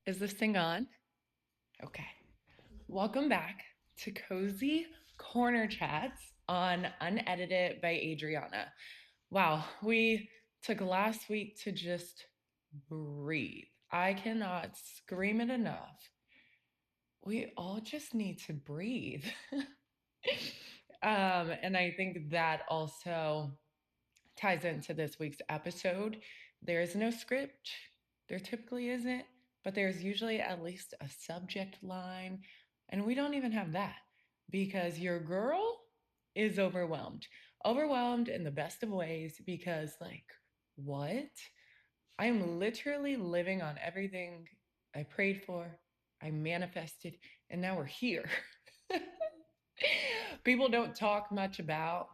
Is this thing on? Okay. Welcome back to Cozy Corner Chats on Unedited by Adriana. Wow, we took last week to just breathe. I cannot scream it enough. We all just need to breathe. And I think that also ties into this week's episode. There is no script, there typically isn't, but there's usually at least a subject line. And we don't even have that because your girl is overwhelmed. Overwhelmed in the best of ways because, like, what? I'm literally living on everything I prayed for, I manifested, and now we're here. People don't talk much about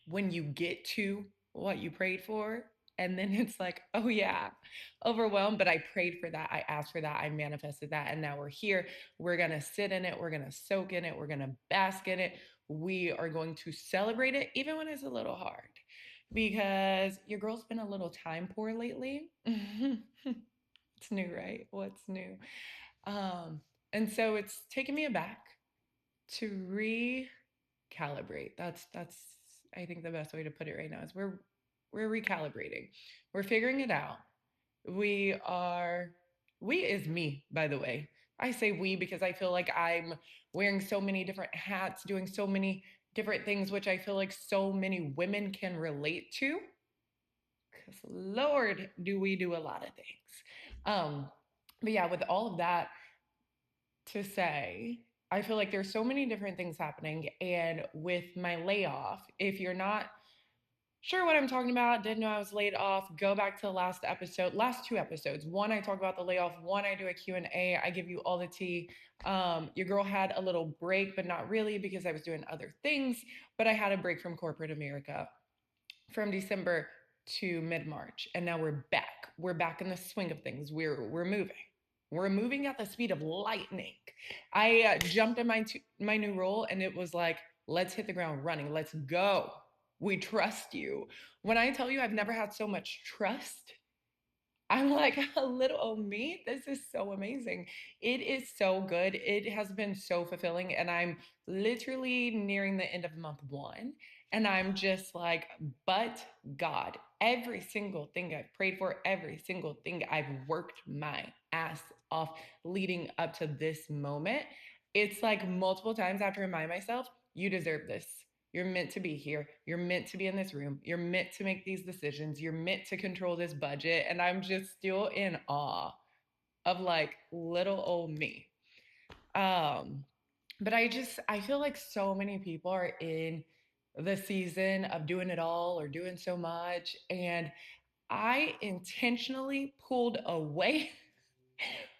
when you get to what you prayed for. And then it's like, oh yeah, overwhelmed, but I prayed for that. I asked for that. I manifested that. And now we're here. We're going to sit in it. We're going to soak in it. We're going to bask in it. We are going to celebrate it, even when it's a little hard, because your girl's been a little time poor lately. It's new, right? What's new? Um, and so it's taken me aback to recalibrate. That's I think the best way to put it right now is we're recalibrating. We're figuring it out. We are we is me, by the way. I say we because I feel like I'm wearing so many different hats, doing so many different things, which I feel like so many women can relate to. Because Lord, do we do a lot of things. But yeah, with all of that to say, I feel like there's so many different things happening. And with my layoff, if you're not sure what I'm talking about, didn't know I was laid off, go back to the last episode, last two episodes. One, I talk about the layoff. One, I do a Q&A. I give you all the tea. Your girl had a little break, but not really because I was doing other things. But I had a break from corporate America from December to mid-March, and now we're back. We're back in the swing of things. We're moving. We're moving at the speed of lightning. I jumped in my new role, and it was like, let's hit the ground running. Let's go. We trust you. When I tell you I've never had so much trust, I'm like, a little old me. This is so amazing. It is so good. It has been so fulfilling. And I'm literally nearing the end of month one. And I'm just like, but God, every single thing I've prayed for, every single thing I've worked my ass off leading up to this moment, it's like multiple times I have to remind myself, you deserve this. You're meant to be here. You're meant to be in this room. You're meant to make these decisions. You're meant to control this budget. And I'm just still in awe of like little old me. Um, but I feel like so many people are in the season of doing it all or doing so much. And I intentionally pulled away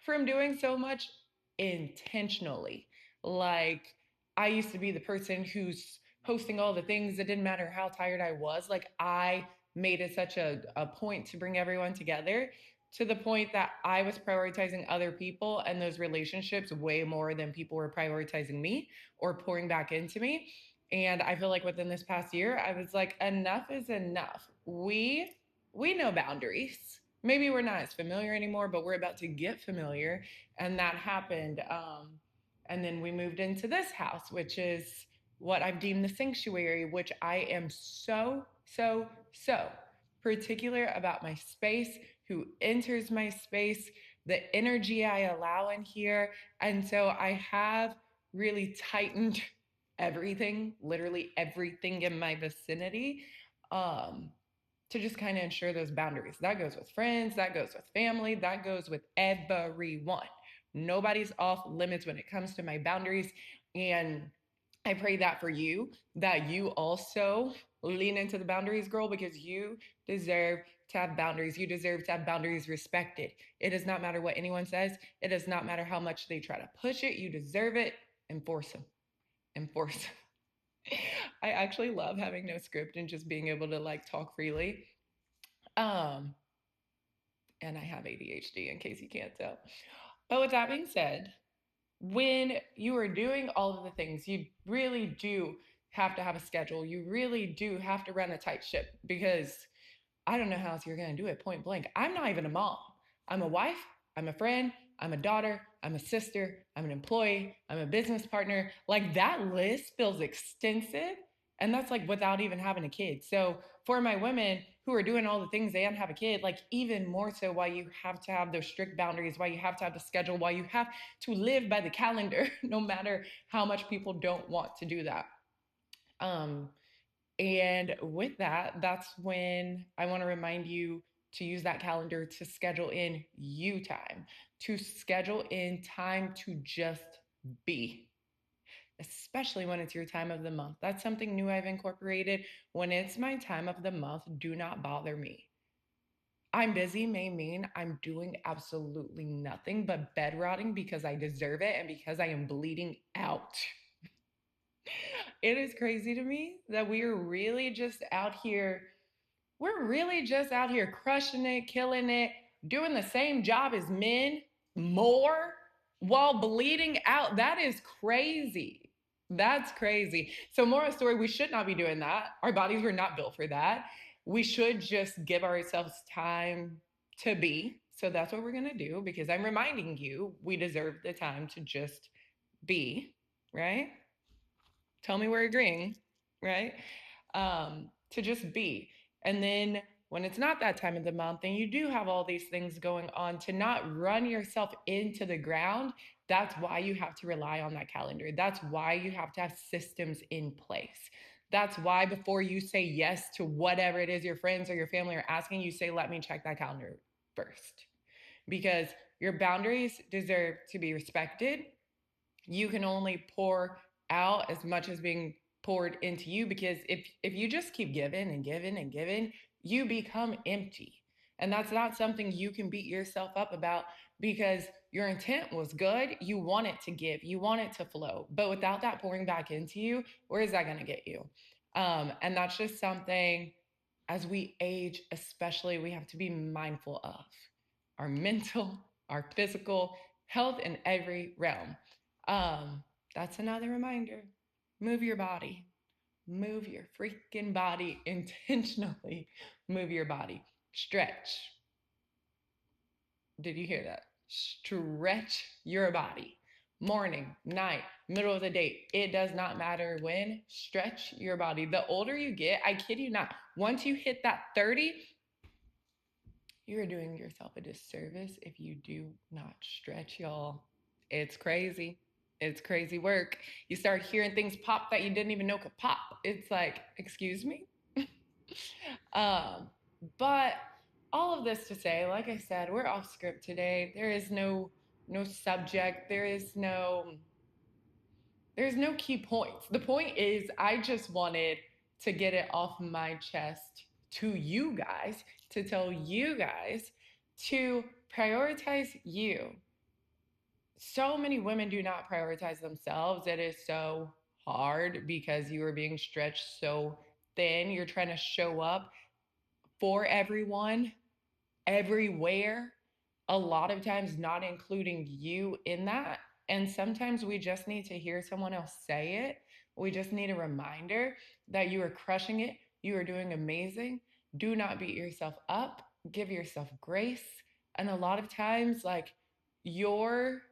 from doing so much intentionally. Like, I used to be the person who's hosting all the things. It didn't matter how tired I was. Like, I made it such a point to bring everyone together to the point that I was prioritizing other people and those relationships way more than people were prioritizing me or pouring back into me. And I feel like within this past year, I was like, enough is enough. We know boundaries. Maybe we're not as familiar anymore, but we're about to get familiar. And that happened. And then we moved into this house, which is what I've deemed the sanctuary, which I am so particular about my space, who enters my space, the energy I allow in here. And so I have really tightened everything, literally everything in my vicinity. Um, to just kind of ensure those boundaries. That goes with friends, that goes with family, that goes with everyone. Nobody's off limits when it comes to my boundaries. And I pray that for you, that you also lean into the boundaries, girl, because you deserve to have boundaries. You deserve to have boundaries respected. It does not matter what anyone says, it does not matter how much they try to push it. You deserve it. Enforce them. Enforce them. I actually love having no script and just being able to like talk freely. Um, and I have ADHD in case you can't tell. But with that being said, when you are doing all of the things, you really do have to have a schedule. You really do have to run a tight ship because I don't know how else you're going to do it point blank. I'm not even a mom. I'm a wife, I'm a friend, I'm a daughter, I'm a sister, I'm an employee, I'm a business partner. Like that list feels extensive. And that's like without even having a kid. So for my women who are doing all the things and have a kid, like even more so why you have to have those strict boundaries, why you have to have the schedule, why you have to live by the calendar, no matter how much people don't want to do that. Um, and with that, that's when I want to remind you to use that calendar to schedule in you time, to schedule in time to just be, especially when it's your time of the month. That's something new I've incorporated. When it's my time of the month, do not bother me. I'm busy may mean I'm doing absolutely nothing but bed rotting because I deserve it and because I am bleeding out. It is crazy to me that we are really just out here. We're really just out here crushing it, killing it, doing the same job as men more while bleeding out. That is crazy. That's crazy. So, moral story, we should not be doing that. Our bodies were not built for that. We should just give ourselves time to be. So, that's what we're going to do because I'm reminding you we deserve the time to just be, right? Tell me we're agreeing, right? To just be. And then when it's not that time of the month and you do have all these things going on, to not run yourself into the ground, that's why you have to rely on that calendar. That's why you have to have systems in place. That's why before you say yes to whatever it is your friends or your family are asking, you say, let me check that calendar first. Because your boundaries deserve to be respected. You can only pour out as much as being poured into you, because if you just keep giving and giving and giving, you become empty. And that's not something you can beat yourself up about, because your intent was good. You want it to give, you want it to flow, but without that pouring back into you, where is that going to get you? And that's just something, as we age especially, we have to be mindful of our mental, our physical health in every realm. That's another reminder. Move your body. Move your freaking body intentionally. Move your body. Stretch. Did you hear that? Stretch your body. Morning, night, middle of the day. It does not matter when. Stretch your body. The older you get, I kid you not, once you hit that 30, you are doing yourself a disservice if you do not stretch, y'all. It's crazy. It's crazy work. You start hearing things pop that you didn't even know could pop. It's like, excuse me? um, but all of this to say, like I said, we're off script today. There is no subject. There's no key points. The point is, I just wanted to get it off my chest to you guys, to tell you guys to prioritize you. So many women do not prioritize themselves. It is so hard because you are being stretched so thin. You're trying to show up for everyone, everywhere, a lot of times not including you in that. And sometimes we just need to hear someone else say it. We just need a reminder that you are crushing it. You are doing amazing. Do not beat yourself up. Give yourself grace. And a lot of times, like, you're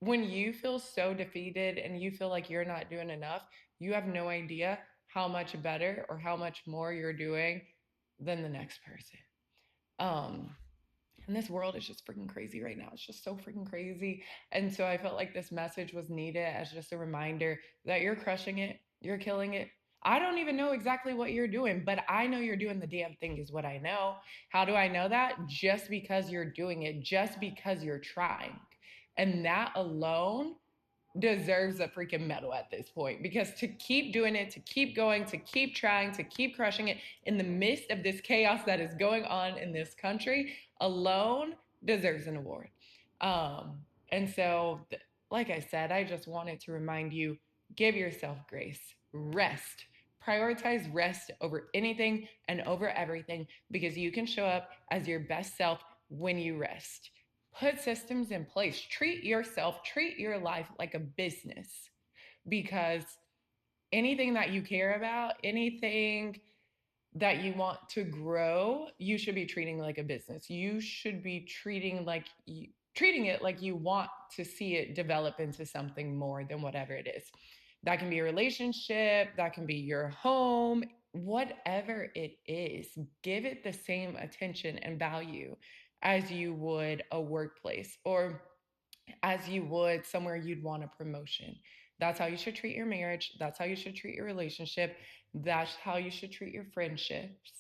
when you feel so defeated and you feel like you're not doing enough, you have no idea how much better or how much more you're doing than the next person. Um, and this world is just freaking crazy right now. It's just so freaking crazy. And so I felt like this message was needed as just a reminder that you're crushing it, you're killing it. I don't even know exactly what you're doing, but I know you're doing the damn thing, is what I know. How do I know that? Just because you're doing it, just because you're trying. And that alone deserves a freaking medal at this point, because to keep doing it, to keep going, to keep trying, to keep crushing it in the midst of this chaos that is going on in this country alone deserves an award. And so, like I said, I just wanted to remind you, give yourself grace, rest. Prioritize rest over anything and over everything, because you can show up as your best self when you rest. Put systems in place. Treat yourself, treat your life like a business, because anything that you care about, anything that you want to grow, you should be treating like a business. You should be treating like treating it like you want to see it develop into something more than whatever it is. That can be a relationship, that can be your home, whatever it is. Give it the same attention and value as you would a workplace or as you would somewhere you'd want a promotion. That's how you should treat your marriage. That's how you should treat your relationship. That's how you should treat your friendships,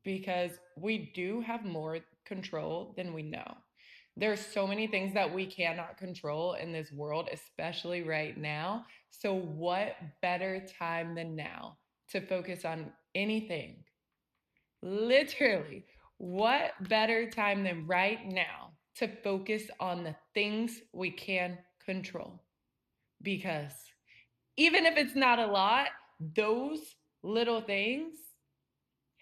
because we do have more control than we know. There's so many things that we cannot control in this world, especially right now. So, what better time than now to focus on anything? Literally, what better time than right now to focus on the things we can control? Because even if it's not a lot, those little things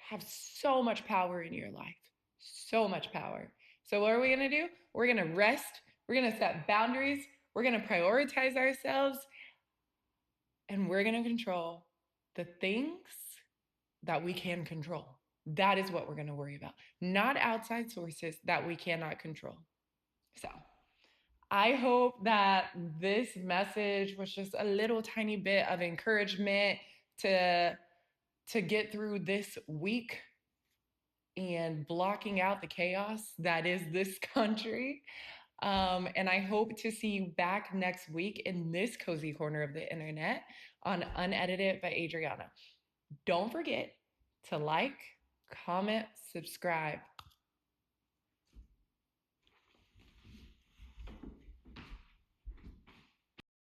have so much power in your life. So much power. So, what are we going to do? We're going to rest. We're going to set boundaries. We're going to prioritize ourselves. And we're going to control the things that we can control. That is what we're going to worry about, not outside sources that we cannot control. So, I hope that this message was just a little tiny bit of encouragement to get through this week and blocking out the chaos that is this country. And I hope to see you back next week in this cozy corner of the internet on Unedited by Adriana. Don't forget to like, comment, subscribe.